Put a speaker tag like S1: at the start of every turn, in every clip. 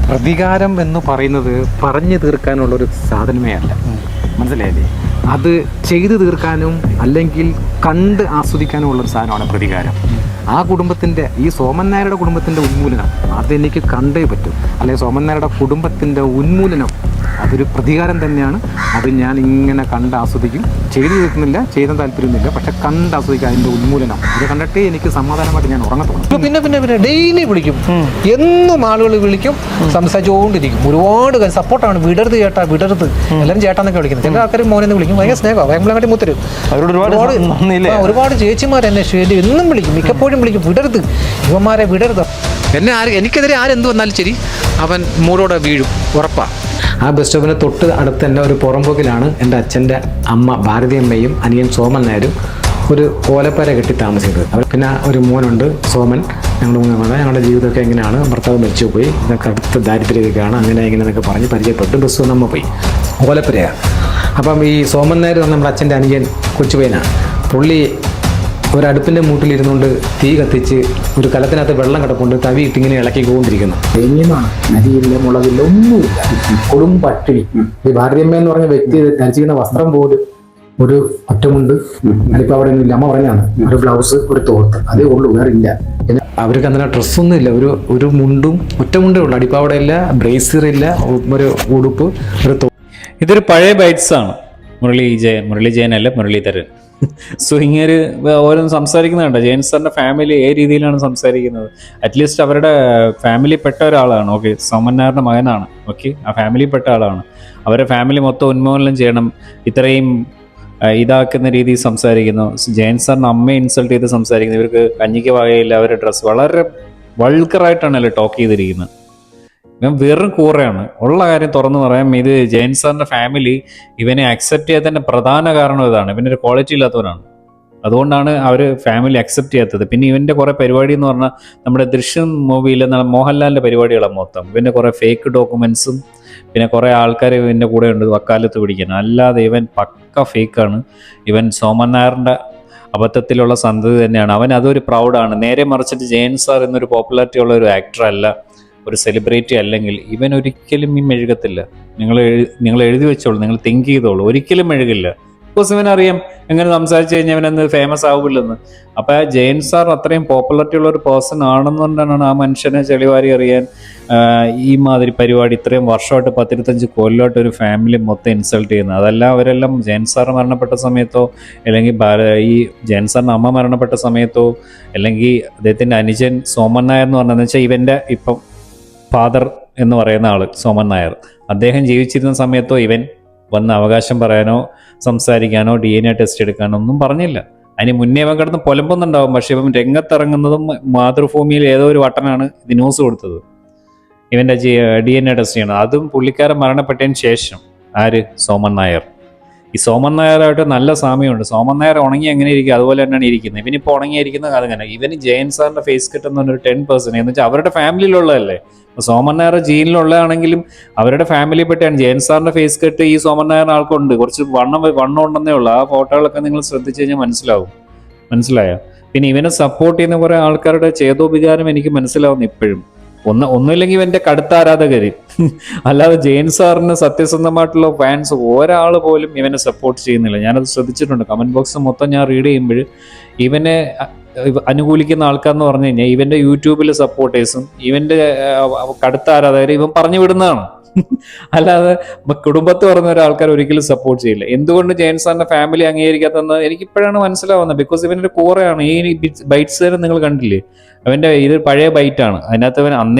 S1: പ്രതികാരം എന്ന് പറയുന്നത് പറഞ്ഞു തീർക്കാനുള്ളൊരു സാധനമേ അല്ല, മനസ്സിലായില്ലേ? അത് ചെയ്തു തീർക്കാനും അല്ലെങ്കിൽ കണ്ട് ആസ്വദിക്കാനും ഉള്ളൊരു സാധനമാണ് പ്രതികാരം. ആ കുടുംബത്തിൻ്റെ, ഈ സോമൻ നായരുടെ കുടുംബത്തിൻ്റെ ഉന്മൂലനം അതെനിക്ക് കണ്ടേ പറ്റും. അല്ലെങ്കിൽ സോമൻ നായരുടെ കുടുംബത്തിൻ്റെ ഉന്മൂലനം അതൊരു പ്രതികാരം തന്നെയാണ്. അത് ഞാൻ ഇങ്ങനെ കണ്ട് ആസ്വദിക്കും. ചെയ്തു തീർക്കുന്നില്ല, ചെയ്യാൻ താല്പര്യമൊന്നുമില്ല, പക്ഷെ കണ്ട് ആസ്വദിക്കുക അതിൻ്റെ ഉന്മൂലനം. അത് കണ്ടിട്ടേ എനിക്ക് സമാധാനമായിട്ട് ഞാൻ ഉറങ്ങത്തുള്ളൂ.
S2: പിന്നെ ഡെയിലി വിളിക്കും, എന്നും ആളുകൾ വിളിക്കും, സംസാരിച്ചുകൊണ്ടിരിക്കും. ഒരുപാട് സപ്പോർട്ടാണ്. വിടരുത് ചേട്ടാ, വിടരുത്, എല്ലാവരും ചേട്ടാന്നൊക്കെ വിളിക്കുന്നത്. ചില ആൾക്കാർ മോനെന്ന് വിളിക്കും, ഭയങ്കര സ്നേഹമാണ്. ഭയങ്കര മുത്തരും ഒരുപാട് ചേച്ചിമാർ എന്നെ ശരി എന്നും വിളിക്കും, മിക്കപ്പോഴും വിളിക്കും, വിടരുത് ഇവന്മാരെ വിടരുത്. എനിക്കെതിരെ ആരെന്ത് വന്നാലും ശരി അവൻ മൂടോടെ വീഴും, ഉറപ്പാണ്. ആ ബസ് സ്റ്റോപ്പിന് തൊട്ട് അടുത്ത് തന്നെ ഒരു പുറംപോക്കിലാണ് എൻ്റെ അച്ഛൻ്റെ അമ്മ ഭാരതിയമ്മയും അനിയൻ സോമൻ നായരും ഒരു ഓലപ്പര കെട്ടി താമസിക്കുന്നത്. പിന്നെ ഒരു മോനുണ്ട് സോമൻ. ഞങ്ങൾ മൂന്ന് ഞങ്ങളുടെ ജീവിതമൊക്കെ എങ്ങനെയാണ്, ഭർത്താവ് മരിച്ചു പോയി, ഇതൊക്കെ അടുത്ത ദാരിദ്ര്യമൊക്കെയാണ്, അങ്ങനെ ഇങ്ങനെയൊക്കെ പറഞ്ഞ് പരിചയപ്പെട്ട് ബസ് വന്ന് അമ്മ പോയി. ഓലപ്പരയാണ്. അപ്പം ഈ സോമൻ നായർ നമ്മുടെ അച്ഛൻ്റെ അനിയൻ കൊച്ചുപയ്യനാണ്. പുള്ളി ഒരടുപ്പിൻ്റെ മൂട്ടിലിരുന്നുകൊണ്ട് തീ കത്തിച്ച് ഒരു കലത്തിനകത്ത് വെള്ളം കിടപ്പുണ്ട്, തവി ഇട്ടിങ്ങനെ ഇളക്കിക്കൊണ്ടിരിക്കുന്നു. തെങ്ങിനാണ്, നരിയില്ല, മുളകില്ല, ഒന്നുമില്ല, കൊടും പട്ടിണി. ഈ ഭാരതിയമ്മ എന്ന് പറഞ്ഞ വ്യക്തി ധരിച്ചിരിക്കുന്ന വസ്ത്രം പോലും ഒരു ഒറ്റമുണ്ട്, അതിപ്പോൾ അവിടെ ഒന്നും ഇല്ല. അമ്മ പറഞ്ഞാണ് ഒരു ബ്ലൗസ്, ഒരു തോർത്ത്, അതേ ഉള്ളൂ, വേറെ ഇല്ല. പിന്നെ അവർക്ക് അങ്ങനെ ഡ്രസ്സൊന്നും ഇല്ല, ഒരു മുണ്ടും ഒറ്റമുണ്ടേ ഉള്ളൂ. അടിപ്പാവിടെ ഇല്ല, ബ്രേസർ ഇല്ല, ഒരു ഉടുപ്പ്, ഒരു
S3: ഇതൊരു പഴയ ബൈറ്റ്സ് ആണ്. മുരളി ജയൻ അല്ല, മുരളീധരൻ. സോ ഇങ്ങനെ ഓരോന്ന് സംസാരിക്കുന്നത് കണ്ട ജയൻ സാറിന്റെ ഫാമിലി ഏത് രീതിയിലാണ് സംസാരിക്കുന്നത്. അറ്റ്ലീസ്റ്റ് അവരുടെ ഫാമിലി പെട്ട ഒരാളാണ്. ഓക്കെ, സോമൻ നായരുടെ മകനാണ്. ഓക്കെ, ആ ഫാമിലി പെട്ട ആളാണ്. അവരുടെ ഫാമിലി മൊത്തം ഉന്മൂലനം ചെയ്യണം, ഇത്രയും ഇതാക്കുന്ന രീതിയിൽ സംസാരിക്കുന്നു. ജയൻ സാറിന് അമ്മയെ ഇൻസൾട്ട് ചെയ്ത് സംസാരിക്കുന്നു. ഇവർക്ക് കഞ്ഞിക്ക് വകയില്ല, അവരുടെ ഡ്രസ്സ് വളരെ വൾഗറായിട്ടാണല്ലോ ടോക്ക് ചെയ്തിരിക്കുന്നത്. ഇവൻ വെറും കൂറയാണ്. ഉള്ള കാര്യം തുറന്നു പറയാം. ഇത് ജയൻ സാറിന്റെ ഫാമിലി ഇവനെ അക്സെപ്റ്റ് ചെയ്യാത്തതിന്റെ പ്രധാന കാരണം ഇതാണ്. ഇവനൊരു ക്വാളിറ്റി ഇല്ലാത്തവനാണ്. അതുകൊണ്ടാണ് അവർ ഫാമിലി അക്സെപ്റ്റ് ചെയ്യാത്തത്. പിന്നെ ഇവന്റെ കുറെ പരിപാടി എന്ന് പറഞ്ഞാൽ നമ്മുടെ ദൃശ്യം മൂവിയിൽ മോഹൻലാലിന്റെ പരിപാടികളാണ് മൊത്തം. ഇവന്റെ കുറെ ഫേക്ക് ഡോക്യുമെന്റ്സും പിന്നെ കുറെ ആൾക്കാർ ഇവന്റെ കൂടെ ഉണ്ട് വക്കാലത്ത് പിടിക്കാൻ. അല്ലാതെ ഇവൻ പക്ക ഫേക്കാണ്. ഇവൻ സോമൻ നായറിന്റെ അബദ്ധത്തിലുള്ള സന്തതി തന്നെയാണ്. അവൻ അതൊരു പ്രൗഡാണ്. നേരെ മറിച്ചിട്ട് ജയൻ സാർ എന്നൊരു പോപ്പുലാരിറ്റി ഉള്ള ഒരു ആക്ടർ അല്ല, ഒരു സെലിബ്രിറ്റി അല്ലെങ്കിൽ ഇവൻ ഒരിക്കലും ഈ മെഴുകത്തില്ല. നിങ്ങൾ എഴുതി വെച്ചോളൂ, നിങ്ങൾ തിങ്ക് ചെയ്തോളൂ, ഒരിക്കലും മെഴുകില്ല. ബിക്കോസ് ഇവനറിയാം എങ്ങനെ സംസാരിച്ചു കഴിഞ്ഞാൽ ഇവനന്ന് ഫേമസ് ആവില്ലെന്ന്. അപ്പൊ ജയൻ സാർ അത്രയും പോപ്പുലാരിറ്റി ഉള്ള ഒരു പേഴ്സൺ ആണെന്നുകൊണ്ടാണ് ആ മനുഷ്യനെ ചെളിവാരി അറിയാൻ ഈ മാതിരി പരിപാടി ഇത്രയും വർഷമായിട്ട് 10-25 കൊല്ലമായിട്ട് ഒരു ഫാമിലി മൊത്തം ഇൻസൾട്ട് ചെയ്യുന്നത്. അതല്ല അവരെല്ലാം ജയൻ സാർ മരണപ്പെട്ട സമയത്തോ അല്ലെങ്കിൽ ഈ ജയൻ സാറിന്റെ അമ്മ മരണപ്പെട്ട സമയത്തോ അല്ലെങ്കിൽ അദ്ദേഹത്തിന്റെ അനുജൻ സോമൻ നായർ എന്ന് പറഞ്ഞതെന്ന് വെച്ചാൽ ഇവന്റെ ഇപ്പം ഫാദർ എന്ന് പറയുന്ന ആള് സോമൻ നായർ, അദ്ദേഹം ജീവിച്ചിരുന്ന സമയത്തോ ഇവൻ വന്ന് അവകാശം പറയാനോ സംസാരിക്കാനോ DNA ടെസ്റ്റ് എടുക്കാനോ ഒന്നും പറഞ്ഞില്ല. അതിന് മുന്നേ ഇവൻ കിടന്ന് പൊലമ്പൊന്നുണ്ടാവും. പക്ഷെ ഇവൻ രംഗത്തിറങ്ങുന്നതും മാതൃഭൂമിയിൽ ഏതോ ഒരു വട്ടനാണ് ഇത് ന്യൂസ് കൊടുത്തത്, ഇവന്റെ DNA ടെസ്റ്റ് ചെയ്യണം. അതും പുള്ളിക്കാരൻ മരണപ്പെട്ടതിന് ശേഷം. ആര്? സോമൻ നായർ. ഈ സോമൻ നായരായിട്ട് നല്ല സാമ്യമുണ്ട്. സോമൻ നായർ ഉണങ്ങി എങ്ങനെ ഇരിക്കും അതുപോലെ തന്നെയാണ് ഇരിക്കുന്നത്. ഇവനിപ്പോൾ ഉണങ്ങിയിരിക്കുന്ന അതങ്ങനെ. ഇവന് ജയൻ സാറിന്റെ ഫേസ് കിട്ടുന്ന ഒരു 10% എന്ന് വെച്ചാൽ അവരുടെ ഫാമിലിയിലുള്ളതല്ലേ. സോമൻ നായർ ജീനിലുള്ളതാണെങ്കിലും അവരുടെ ഫാമിലി പെട്ടാണ്. ജയൻ സാറിന്റെ ഫേസ് കട്ട് ഈ സോമൻ നായറിന് ആൾക്കുണ്ട്, കുറച്ച് വണ്ണം ഉണ്ടെന്നേ ഉള്ളൂ. ആ ഫോട്ടോകളൊക്കെ നിങ്ങൾ ശ്രദ്ധിച്ചു കഴിഞ്ഞാൽ മനസ്സിലായോ? പിന്നെ ഇവനെ സപ്പോർട്ട് ചെയ്യുന്ന കുറെ ആൾക്കാരുടെ ചേതോവികാരം എനിക്ക് മനസ്സിലാവുന്നു ഇപ്പോഴും. ഒന്നുമില്ലെങ്കിൽ ഇവന്റെ കടുത്ത ആരാധകര്, അല്ലാതെ ജയൻ സാറിന് സത്യസന്ധമായിട്ടുള്ള ഫാൻസ് ഒരാൾ പോലും ഇവനെ സപ്പോർട്ട് ചെയ്യുന്നില്ല. ഞാനത് ശ്രദ്ധിച്ചിട്ടുണ്ട്. കമന്റ് ബോക്സ് മൊത്തം ഞാൻ റീഡ് ചെയ്യുമ്പോൾ ഇവനെ അനുകൂലിക്കുന്ന ആൾക്കാരെന്ന് പറഞ്ഞു കഴിഞ്ഞാൽ ഇവന്റെ യൂട്യൂബിൽ സപ്പോർട്ടേഴ്സും ഇവന്റെ കടുത്ത ആരാധകരും ഇവൻ പറഞ്ഞു വിടുന്നതാണ്. അല്ലാതെ കുടുംബത്ത് പറഞ്ഞ ഒരാൾക്കാർ ഒരിക്കലും സപ്പോർട്ട് ചെയ്യില്ല. എന്തുകൊണ്ട് ജയൻ സാറിന്റെ ഫാമിലി അംഗീകരിക്കാത്തതെന്ന് എനിക്കിപ്പോഴാണ് മനസ്സിലാവുന്നത്. ബിക്കോസ് ഇവനൊരു കൂറയാണ്. ഈ ബൈറ്റ്സ് നിങ്ങൾ കണ്ടില്ലേ, അവന്റെ ഇത് പഴയ ബൈറ്റാണ്. അതിനകത്ത്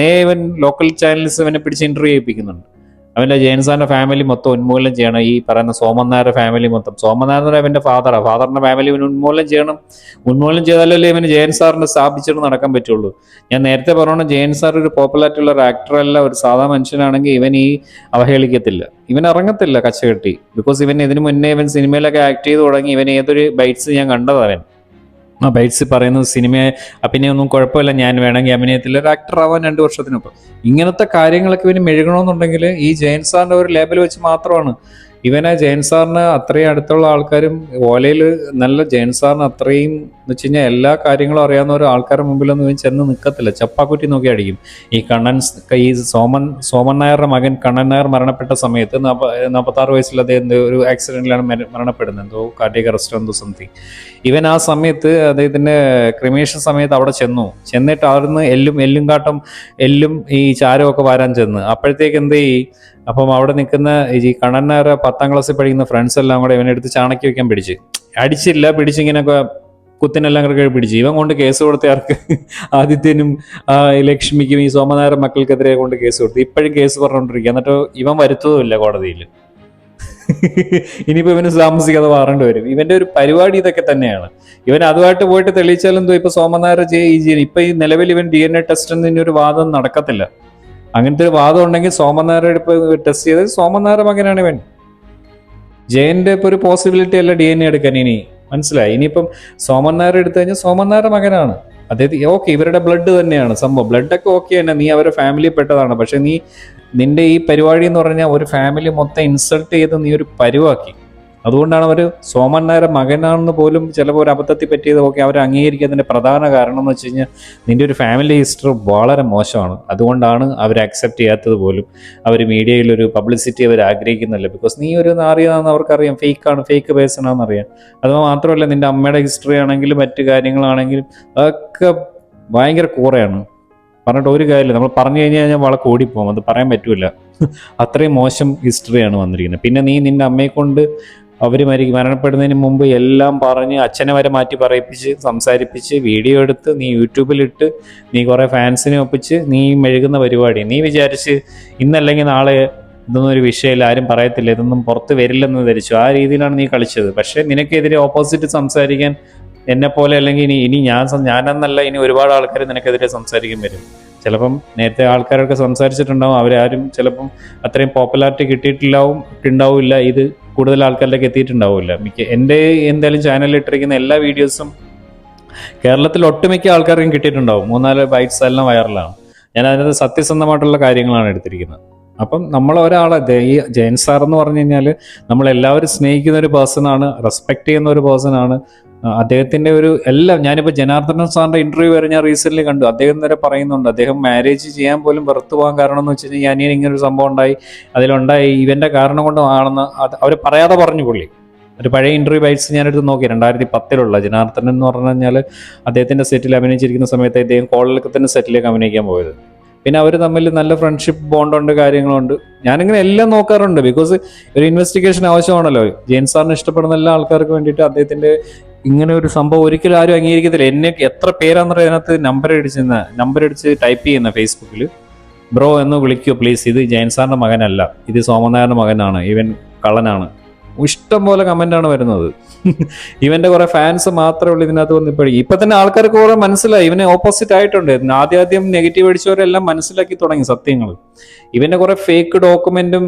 S3: ഇവൻ ലോക്കൽ ചാനൽസ് ഇവനെ പിടിച്ച് ഇന്റർവ്യൂ ചെയ്യിപ്പിക്കുന്നുണ്ട്. അവന്റെ ജയൻ സാറിന്റെ ഫാമിലി മൊത്തം ഉന്മൂലനം ചെയ്യണം. ഈ പറയുന്ന സോമൻ നായരുടെ ഫാമിലി മൊത്തം, സോമൻ നായർ അവന്റെ ഫാദറിന്റെ ഫാമിലി ഇവന് ഉന്മൂലനം ചെയ്യണം. ഉന്മൂലനം ചെയ്താലല്ലേ ഇവന് ജയൻ സാറിന്റെ സ്ഥാപിച്ചിട്ട് നടക്കാൻ പറ്റുള്ളൂ. ഞാൻ നേരത്തെ പറഞ്ഞോണ്ട് ജയൻ സാർ ഒരു പോപ്പുലാരിറ്റി ഉള്ള ഒരു ആക്ടർ അല്ല, ഒരു സാധാ മനുഷ്യനാണെങ്കിൽ ഇവൻ ഈ അവഹേളിക്കത്തില്ല, ഇവൻ ഇറങ്ങത്തില്ല കച്ചകെട്ടി. ബിക്കോസ് ഇവൻ ഇതിനു മുന്നേ ഇവൻ സിനിമയിലൊക്കെ ആക്ട് ചെയ്ത് തുടങ്ങി. ഇവൻ ഏതൊരു ബൈറ്റ്സ് ഞാൻ കണ്ടതവൻ ആ ബൈറ്റ്സ് പറയുന്നത് സിനിമ അഭിനയൊന്നും കുഴപ്പമില്ല, ഞാൻ വേണമെങ്കിൽ അഭിനയത്തിൽ ഒരു ആക്ടർ ആവാൻ 2 വർഷത്തിനൊപ്പം. ഇങ്ങനത്തെ കാര്യങ്ങളൊക്കെ ഇവന് മെഴുകണമെന്നുണ്ടെങ്കിൽ ഈ ജയൻ സാറിന്റെ ഒരു ലേബൽ വെച്ച് മാത്രമാണ്. ഇവനെ ജയൻ സാറിന് അത്രയും അടുത്തുള്ള ആൾക്കാരും ഓലയിൽ നല്ല ജയൻ സാറിന് അത്രയും എന്ന് വെച്ച് കഴിഞ്ഞാൽ എല്ലാ കാര്യങ്ങളും അറിയാവുന്ന ഒരു ആൾക്കാരുടെ മുമ്പിലൊന്നും ഇവൻ ചെന്ന് നിൽക്കത്തില്ല, ചപ്പാക്കുറ്റി നോക്കി അടിക്കും. ഈ ഈ സോമൻ നായരുടെ മകൻ കണ്ണൻ നായർ മരണപ്പെട്ട സമയത്ത് 46 വയസ്സിൽ അദ്ദേഹം ഒരു ആക്സിഡന്റിലാണ് മരണപ്പെടുന്നത്, എന്തോ കാർഡിയക് അറസ്റ്റ് എന്തോ സംതിങ്. ഇവൻ ആ സമയത്ത് അദ്ദേഹത്തിന്റെ ക്രിമേഷൻ സമയത്ത് അവിടെ ചെന്നിട്ട് അവിടുന്ന് എല്ലും ഈ ചാരവും ഒക്കെ വാരാൻ ചെന്ന്. അപ്പോഴത്തേക്ക് എന്ത് ചെയ്യും, അപ്പം അവിടെ നിൽക്കുന്ന ഈ കണ്ണൻ നായർ 10ാം ക്ലാസ്സിൽ പഠിക്കുന്ന ഫ്രണ്ട്സ് എല്ലാം കൂടെ ഇവനെ എടുത്ത് ചാണക്കി വെക്കാൻ അടിച്ചില്ല, പിടിച്ചിങ്ങനെ കുത്തിനെല്ലാം കൂടെ പിടിച്ചു. ഇവൻ കൊണ്ട് കേസ് കൊടുത്ത ആർക്ക്, ആദിത്യനും ലക്ഷ്മിക്കും ഈ സോമനായർ മക്കൾക്കെതിരെ കൊണ്ട് കേസ് കൊടുത്തു. ഇപ്പോഴും കേസ് പറഞ്ഞുകൊണ്ടിരിക്കുക. എന്നിട്ട് ഇവൻ വരുത്തതുമില്ല കോടതിയിൽ. ഇനിയിപ്പോ ഇവന് താമസിക്കാതെ മാറേണ്ടി വരും. ഇവന്റെ ഒരു പരിപാടി ഇതൊക്കെ തന്നെയാണ്. ഇവൻ അതുമായിട്ട് പോയിട്ട് തെളിയിച്ചാലെന്തോ ഇപ്പൊ സോമനായർ ഇപ്പൊ ഈ നിലവിൽ ഇവൻ DNA ടെസ്റ്റ് എന്നൊരു ഒരു വാദം നടക്കത്തില്ല. അങ്ങനത്തെ ഒരു വാദം ഉണ്ടെങ്കിൽ സോമനായർ ഇപ്പൊ ടെസ്റ്റ് ചെയ്ത് സോമനായർ മകനാണ് ഇവൻ. ജയന്റെ ഇപ്പൊ ഒരു പോസിബിലിറ്റി അല്ല DNA എടുക്കാൻ. ഇനി മനസ്സിലായി. ഇനിയിപ്പം സോമൻ നായർ എടുത്തു കഴിഞ്ഞാൽ സോമൻ നായരുടെ മകനാണ്. അതായത് ഓക്കെ, ഇവരുടെ ബ്ലഡ് തന്നെയാണ് സംഭവം, ബ്ലഡൊക്കെ ഓക്കെ തന്നെ, നീ അവരുടെ ഫാമിലി പെട്ടതാണ്. പക്ഷെ നിന്റെ ഈ പരിപാടി എന്ന് പറഞ്ഞാൽ ഒരു ഫാമിലി മൊത്തം ഇൻസൾട്ട് ചെയ്ത് നീ ഒരു പരുവാക്കി. അതുകൊണ്ടാണ് അവർ സോമൻ നായരുടെ മകനാണെന്ന് പോലും ചിലപ്പോൾ ഒരു അബദ്ധത്തിൽ പറ്റിയത് ഓക്കെ അവർ അംഗീകരിക്കുന്നതിന്റെ പ്രധാന കാരണം എന്ന് വെച്ച് കഴിഞ്ഞാൽ നിന്റെ ഒരു ഫാമിലി ഹിസ്റ്ററി വളരെ മോശമാണ്. അതുകൊണ്ടാണ് അവർ അക്സെപ്റ്റ് ചെയ്യാത്തത് പോലും. അവർ മീഡിയയിൽ ഒരു പബ്ലിസിറ്റി അവർ ആഗ്രഹിക്കുന്നില്ല. ബിക്കോസ് നീ ഒരു നാറിയാണെന്ന് അവർക്കറിയാം, ഫേക്ക് പേഴ്സൺ ആണെന്നറിയാം. അത് മാത്രമല്ല നിന്റെ അമ്മയുടെ ഹിസ്റ്ററി ആണെങ്കിലും മറ്റു കാര്യങ്ങളാണെങ്കിലും അതൊക്കെ ഭയങ്കര കൂറയാണ്. പറഞ്ഞിട്ട് ഒരു കാര്യമില്ല. നമ്മൾ പറഞ്ഞു കഴിഞ്ഞാൽ വളരെ കൂടിപ്പോകും, അത് പറയാൻ പറ്റൂല. അത്രയും മോശം ഹിസ്റ്ററിയാണ് വന്നിരിക്കുന്നത്. പിന്നെ നീ നിന്റെ അമ്മയെ കൊണ്ട് അവർ മരണപ്പെടുന്നതിന് മുമ്പ് എല്ലാം പറഞ്ഞ് അച്ഛനെ വരെ മാറ്റി പറയിപ്പിച്ച് സംസാരിപ്പിച്ച് വീഡിയോ എടുത്ത് നീ യൂട്യൂബിലിട്ട് നീ കുറേ ഫാൻസിനെ ഒപ്പിച്ച് നീ മെഴുകുന്ന പരിപാടി. നീ വിചാരിച്ച് ഇന്നല്ലെങ്കിൽ നാളെ ഇതൊന്നും ഒരു വിഷയമില്ല, ആരും പറയത്തില്ല, ഇതൊന്നും പുറത്ത് വരില്ലെന്ന് ധരിച്ചു. ആ രീതിയിലാണ് നീ കളിച്ചത്. പക്ഷെ നിനക്കെതിരെ ഓപ്പോസിറ്റ് സംസാരിക്കാൻ എന്നെ പോലെ അല്ലെങ്കിൽ ഇനി ഞാനെന്നല്ല, ഇനി ഒരുപാട് ആൾക്കാർ നിനക്കെതിരെ സംസാരിക്കാൻ വരും. ചിലപ്പം നേരത്തെ ആൾക്കാരൊക്കെ സംസാരിച്ചിട്ടുണ്ടാവും, അവരാരും ചിലപ്പം അത്രയും പോപ്പുലാരിറ്റി കിട്ടിയിട്ടുണ്ടാവില്ല, ഇത് കൂടുതൽ ആൾക്കാരിലേക്ക് എത്തിയിട്ടുണ്ടാവില്ല. എൻ്റെ എന്തായാലും ചാനലിൽ ഇട്ടിരിക്കുന്ന എല്ലാ വീഡിയോസും കേരളത്തിൽ ഒട്ടുമിക്ക ആൾക്കാർക്കും കിട്ടിയിട്ടുണ്ടാവും. 3-4 ബൈറ്റ്സ് എല്ലാം വൈറലാണ്. ഞാൻ അതിനകത്ത് സത്യസന്ധമായിട്ടുള്ള കാര്യങ്ങളാണ് എടുത്തിരിക്കുന്നത്. അപ്പം നമ്മളൊരാളെ ഈ ജയൻ സാർ എന്ന് പറഞ്ഞു കഴിഞ്ഞാൽ നമ്മളെല്ലാവരും സ്നേഹിക്കുന്ന ഒരു പേഴ്സണാണ്, റെസ്പെക്ട് ചെയ്യുന്ന ഒരു പേഴ്സണാണ്. അദ്ദേഹത്തിന്റെ ഒരു എല്ലാം, ഞാനിപ്പോൾ ജനാർദ്ദനൻ സാറിന്റെ ഇന്റർവ്യൂ വരെ ഞാൻ റീസെന്റ് കണ്ടു. അദ്ദേഹം വരെ പറയുന്നുണ്ട് അദ്ദേഹം മാരേജ് ചെയ്യാൻ പോലും വെറുത്തു പോകാൻ കാരണം എന്ന് വെച്ച് കഴിഞ്ഞാൽ അനിയൻ ഇങ്ങനൊരു സംഭവം അതിലുണ്ടായി ഇവന്റെ കാരണം കൊണ്ട് ആണെന്ന് അവർ പറയാതെ പറഞ്ഞു പുള്ളി. ഒരു പഴയ ഇന്റർവ്യൂ ബൈറ്റ്സ് ഞാനെടുത്ത് നോക്കി, 2010 ജനാർദ്ദനൻ എന്ന് പറഞ്ഞു കഴിഞ്ഞാൽ അദ്ദേഹത്തിന്റെ സെറ്റിൽ അഭിനയിച്ചിരിക്കുന്ന സമയത്ത് അദ്ദേഹം കോളക്കത്തിന്റെ സെറ്റിലേക്ക് അഭിനയിക്കാൻ പോയത്. പിന്നെ അവർ തമ്മിൽ നല്ല ഫ്രണ്ട്ഷിപ്പ് ബോണ്ടുണ്ട്, കാര്യങ്ങളുണ്ട്. ഞാനിങ്ങനെ എല്ലാം നോക്കാറുണ്ട്. ബിക്കോസ് ഒരു ഇൻവെസ്റ്റിഗേഷൻ ആവശ്യമാണല്ലോ. ജയൻ സാറിന് ഇഷ്ടപ്പെടുന്ന എല്ലാ ആൾക്കാർക്ക് വേണ്ടിയിട്ട് അദ്ദേഹത്തിന്റെ ഇങ്ങനെ ഒരു സംഭവം ഒരിക്കലും ആരും അംഗീകരിക്കത്തില്ല. എന്നെ എത്ര പേരാന്ന് അതിനകത്ത് നമ്പർ അടിച്ച് ടൈപ്പ് ചെയ്യുന്ന ഫേസ്ബുക്കിൽ, ബ്രോ എന്ന് വിളിക്കോ പ്ലീസ്, ഇത് ജയൻ സാറിന്റെ മകനല്ല, ഇത് സോമനായരുടെ മകനാണ്, ഇവൻ കള്ളനാണ്. ഇഷ്ടം പോലെ കമന്റാണ് വരുന്നത്. ഇവന്റെ കുറെ ഫാൻസ് മാത്രമേ ഉള്ളൂ ഇതിനകത്ത് വന്നിപ്പോഴും. ഇപ്പൊ തന്നെ ആൾക്കാർക്ക് കുറെ മനസ്സിലായി, ഇവനെ ഓപ്പോസിറ്റ് ആയിട്ടുണ്ട്. ആദ്യം നെഗറ്റീവ് അടിച്ചവരെല്ലാം മനസ്സിലാക്കി തുടങ്ങി സത്യങ്ങൾ. ഇവന്റെ കുറെ ഫേക്ക് ഡോക്യുമെന്റും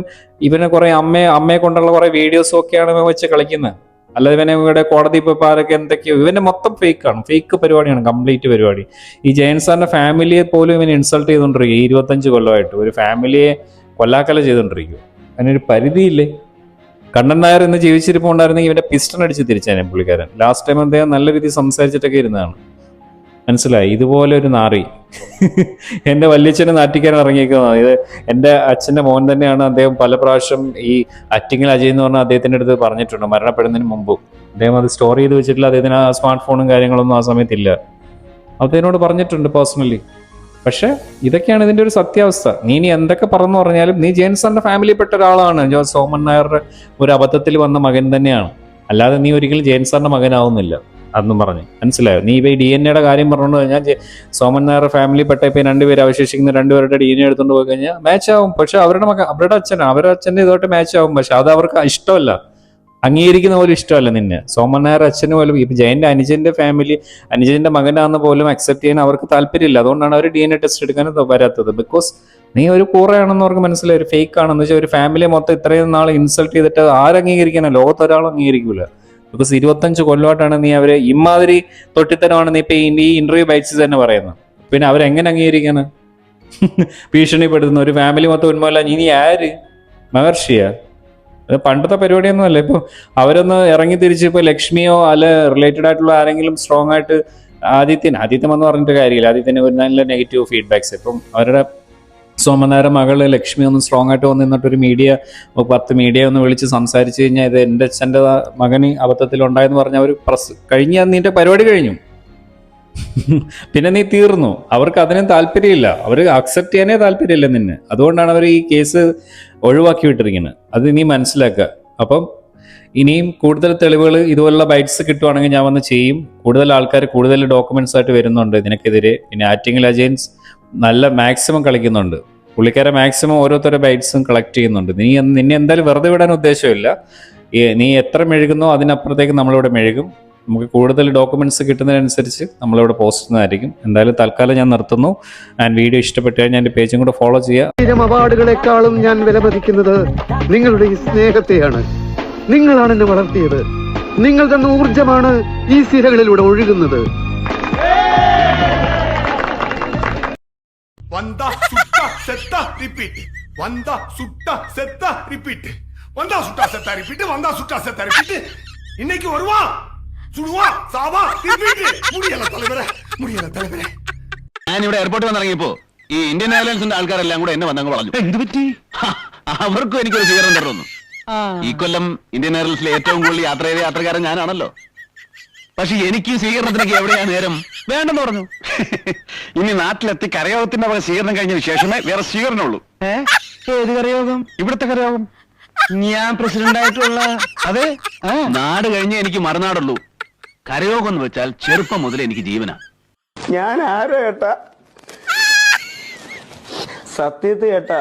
S3: ഇവനെ കുറെ അമ്മയെ കൊണ്ടുള്ള കുറെ വീഡിയോസും ഒക്കെയാണ് ഇവൻ വെച്ച് കളിക്കുന്നത്. അല്ലാതെ ഇവനെ ഇവിടെ കോടതി പോയപ്പോ ആരൊക്കെ എന്തൊക്കെയോ, ഇവന്റെ മൊത്തം ഫേക്കാണ്, ഫേക്ക് പരിപാടിയാണ്, കംപ്ലീറ്റ് പരിപാടി. ഈ ജയൻ സാറിന്റെ ഫാമിലിയെ പോലും ഇവൻ ഇൻസൾട്ട് ചെയ്തുകൊണ്ടിരിക്കും. 25 കൊല്ലമായിട്ട് ഒരു ഫാമിലിയെ കൊല്ലാക്കല ചെയ്തുകൊണ്ടിരിക്കും. അതിനൊരു പരിധിയില്ലേ? കണ്ണൻ നായർ ഇന്ന് ജീവിച്ചിരിപ്പുണ്ടായിരുന്നെങ്കിൽ ഇവന്റെ പിസ്റ്റൺ അടിച്ച് തിരിച്ചേനെ പുള്ളിക്കാരൻ. ലാസ്റ്റ് ടൈം അദ്ദേഹം നല്ല രീതിയിൽ സംസാരിച്ചിട്ടൊക്കെ ഇരുന്നതാണ്. മനസ്സിലായി? ഇതുപോലെ ഒരു നാറി എന്റെ വല്യച്ഛനെ നാട്ടിക്കാൻ ഇറങ്ങിയിരിക്കുന്നതാണ്. ഇത് എൻ്റെ അച്ഛൻ്റെ മോൻ തന്നെയാണ്. അദ്ദേഹം പല പ്രാവശ്യം ഈ അറ്റിങ്ങൽ അജയ് എന്ന് പറഞ്ഞാൽ അദ്ദേഹത്തിൻ്റെ അടുത്ത് പറഞ്ഞിട്ടുണ്ട് മരണപ്പെടുന്നതിന് മുമ്പ്. അദ്ദേഹം അത് സ്റ്റോർ ചെയ്ത് വെച്ചിട്ടില്ല. അദ്ദേഹത്തിന് ആ സ്മാർട്ട് ഫോണും കാര്യങ്ങളൊന്നും ആ സമയത്തില്ല. അദ്ദേഹത്തിനോട് പറഞ്ഞിട്ടുണ്ട് പേഴ്സണലി. പക്ഷെ ഇതൊക്കെയാണ് ഇതിന്റെ ഒരു സത്യാവസ്ഥ. നീ എന്തൊക്കെ പറഞ്ഞു പറഞ്ഞാലും നീ ജയൻ സാറിന്റെ ഫാമിലിയിൽപ്പെട്ട ഒരാളാണ്. സോമൻ നായരുടെ ഒരു അബദ്ധത്തിൽ വന്ന മകൻ തന്നെയാണ്. അല്ലാതെ നീ ഒരിക്കലും ജയൻ സാറിന്റെ മകനാവുന്നില്ല അന്നും പറഞ്ഞ്. മനസ്സിലായോ? നീ ഇപ്പൊ ഈ DNA കാര്യം പറഞ്ഞു കഴിഞ്ഞാൽ സോമൻ നായർ ഫാമിലിപ്പെട്ട ഇപ്പൊ 2 പേര് അവശേഷിക്കുന്ന 2 പേരുടെ DNA എടുത്തുകൊണ്ട് പോയി കഴിഞ്ഞാൽ മാച്ച് ആവും. പക്ഷെ അവരുടെ അച്ഛന്റെ ഇതോട്ട് മാച്ച് ആവും. പക്ഷെ അത് അവർക്ക് ഇഷ്ടമല്ല, അംഗീകരിക്കുന്ന പോലും ഇഷ്ടമല്ല നിന്നെ. സോമൻ നായർ അച്ഛന് പോലും ഇപ്പൊ ജയന്റെ അനുജന്റെ മകനാന്ന് പോലും അക്സെപ്റ്റ് ചെയ്യാൻ അവർക്ക് താല്പര്യമില്ല. അതുകൊണ്ടാണ് അവർ DNA ടെസ്റ്റ് എടുക്കാൻ വരാത്തത്. ബിക്കോസ് നീ ഒരു കൂറയാണെന്ന് അവർക്ക് മനസ്സിലായി, ഒരു ഫേക്ക് ആണെന്ന് വെച്ചാൽ ഒരു ഫാമിലിയെ മൊത്തം ഇത്രയും നാൾ ഇൻസൾട്ട് ചെയ്തിട്ട് ആരംഗീകരിക്കാനോ? ലോകത്ത് ഒരാളും അംഗീകരിക്കൂല. ബിക്കോസ് 25 കൊല്ലമായിട്ടാണ് നീ അവരെ ഇമാതിരി തൊട്ടിത്തരമാണ് നീ ഇപ്പൊ ഈ ഇന്റർവ്യൂ ബൈറ്റ്സ് തന്നെ പറയുന്നത്. പിന്നെ അവരെങ്ങനെ അംഗീകരിക്കാന്? ഭീഷണിപ്പെടുത്തുന്ന ഒരു ഫാമിലി മൊത്തം ഉന്മല്ല. ഇനി ആര്? മഹർഷിയ? അത് പണ്ടത്തെ പരിപാടിയൊന്നും അല്ല. ഇപ്പോൾ അവരൊന്ന് ഇറങ്ങി തിരിച്ച് ഇപ്പോൾ ലക്ഷ്മിയോ അല്ല റിലേറ്റഡ് ആയിട്ടുള്ള ആരെങ്കിലും സ്ട്രോങ് ആയിട്ട് ആദിത്യൻ എന്ന് പറഞ്ഞിട്ട് കാര്യമില്ല. ആദിത്യന് ഒരു നല്ല നെഗറ്റീവ് ഫീഡ്ബാക്സ്. ഇപ്പം അവരുടെ സോമനാഥ മകള് ലക്ഷ്മി ഒന്ന് സ്ട്രോങ് ആയിട്ട് വന്ന് നിന്നിട്ട് ഒരു 10 മീഡിയ ഒന്ന് വിളിച്ച് സംസാരിച്ചു കഴിഞ്ഞാൽ ഇത് എൻ്റെ അച്ഛൻ്റെ മകന് അബദ്ധത്തിൽ ഉണ്ടായെന്ന് പറഞ്ഞ അവർ കഴിഞ്ഞ നിന്റെ പരിപാടി കഴിഞ്ഞു. പിന്നെ നീ തീർന്നു. അവർക്ക് അതിനും താല്പര്യമില്ല, അവർ അക്സെപ്റ്റ് ചെയ്യാനേ താല്പര്യമില്ല നിന്നെ. അതുകൊണ്ടാണ് അവർ ഈ കേസ് ഒഴിവാക്കി വിട്ടിരിക്കുന്നത്. അത് നീ മനസ്സിലാക്കുക. അപ്പം ഇനിയും കൂടുതൽ തെളിവുകൾ ഇതുപോലുള്ള ബൈറ്റ്സ് കിട്ടുവാണെങ്കിൽ ഞാൻ വന്ന് ചെയ്യും. കൂടുതൽ ആൾക്കാർ കൂടുതൽ ഡോക്യുമെന്റ്സ് ആയിട്ട് വരുന്നുണ്ട് ഇതിനൊക്കെതിരെ. പിന്നെ ആറ്റിങ്ങൽ അജയൻസ് നല്ല മാക്സിമം കളിക്കുന്നുണ്ട്. പുള്ളിക്കാരെ മാക്സിമം ഓരോരുത്തരുടെ ബൈറ്റ്സും കളക്ട് ചെയ്യുന്നുണ്ട്. നിന്നെ എന്തായാലും വെറുതെ വിടാൻ ഉദ്ദേശമില്ല. നീ എത്ര മെഴുകുന്നോ അതിനപ്പുറത്തേക്ക് നമ്മളിവിടെ മെഴുകും. നമുക്ക് കൂടുതൽ ഡോക്യുമെന്റ്സ് കിട്ടുന്നതിനനുസരിച്ച് നമ്മളിവിടെ പോസ്റ്റ് ചെയ്യുന്നതായിരിക്കും. എന്തായാലും തൽക്കാലം ഞാൻ നിർത്തുന്നു. ആൻഡ് വീഡിയോ ഇഷ്ടപ്പെട്ടാൽ ഞാൻ എൻ്റെ പേജും കൂടെ ഫോളോ ചെയ്യാം.
S4: അവാർഡുകളെക്കാളും ഞാൻ വിലമതിക്കുന്നത് നിങ്ങളുടെ ഈ സ്നേഹത്തെയാണ്. നിങ്ങളാണ് എന്നെ വളർത്തിയത്. നിങ്ങൾ തന്ന ഊർജമാണ് ഈ സിരകളിലൂടെ ഒഴുകുന്നത്.
S5: Vanda sutta setta repeat. Vanda sutta setta repeat. Vanda sutta setta repeat. Vanda sutta setta repeat. இன்னைக்கு வருவா சுடுவா சாவா repeat. முடியல தலைவரே.
S6: ഞാൻ ഇവിടെ എയർപോർട്ടിൽ വന്നിറങ്ങിയപ്പോ ഈ ഇന്ത്യൻ എയർലൈൻസിന്റെ ആൾക്കാരെല്ലാം കൂടെ എന്നെ വന്നങ്ങ് പറഞ്ഞു. എന്ത് പറ്റി? അവർക്കും എനിക്കൊരു സ്വീകരണം തരുന്നു. ഈ കൊല്ലം ഇന്ത്യൻ എയർലൈൻസിലെ ഏറ്റവും കൂടുതൽ യാത്ര ചെയ്ത യാത്രക്കാരൻ ഞാനാണല്ലോ. പക്ഷെ എനിക്ക് സ്വീകരണത്തിനൊക്കെ എവിടെയാ നേരം? വേണ്ടെന്ന് പറഞ്ഞു. ഇനി നാട്ടിലെത്തി കരയോഗത്തിന്റെ വക സ്വീകരണം കഴിഞ്ഞ ശേഷമേ വേറെ സ്വീകരണമുള്ളൂ. ഏത് കരയോഗം? ഇവിടുത്തെ കരയോഗം. ഞാൻ പ്രസിഡന്റ് ആയിട്ടുള്ള അതെ. നാട് കഴിഞ്ഞേ എനിക്ക് മറുനാടുള്ളൂ. കരയോഗം എന്ന് വെച്ചാൽ ചെറുപ്പം മുതൽ എനിക്ക് ജീവനാ.
S7: ഞാൻ ആരോ ഏട്ടാ, സത്യത്തെ ഏട്ടാ.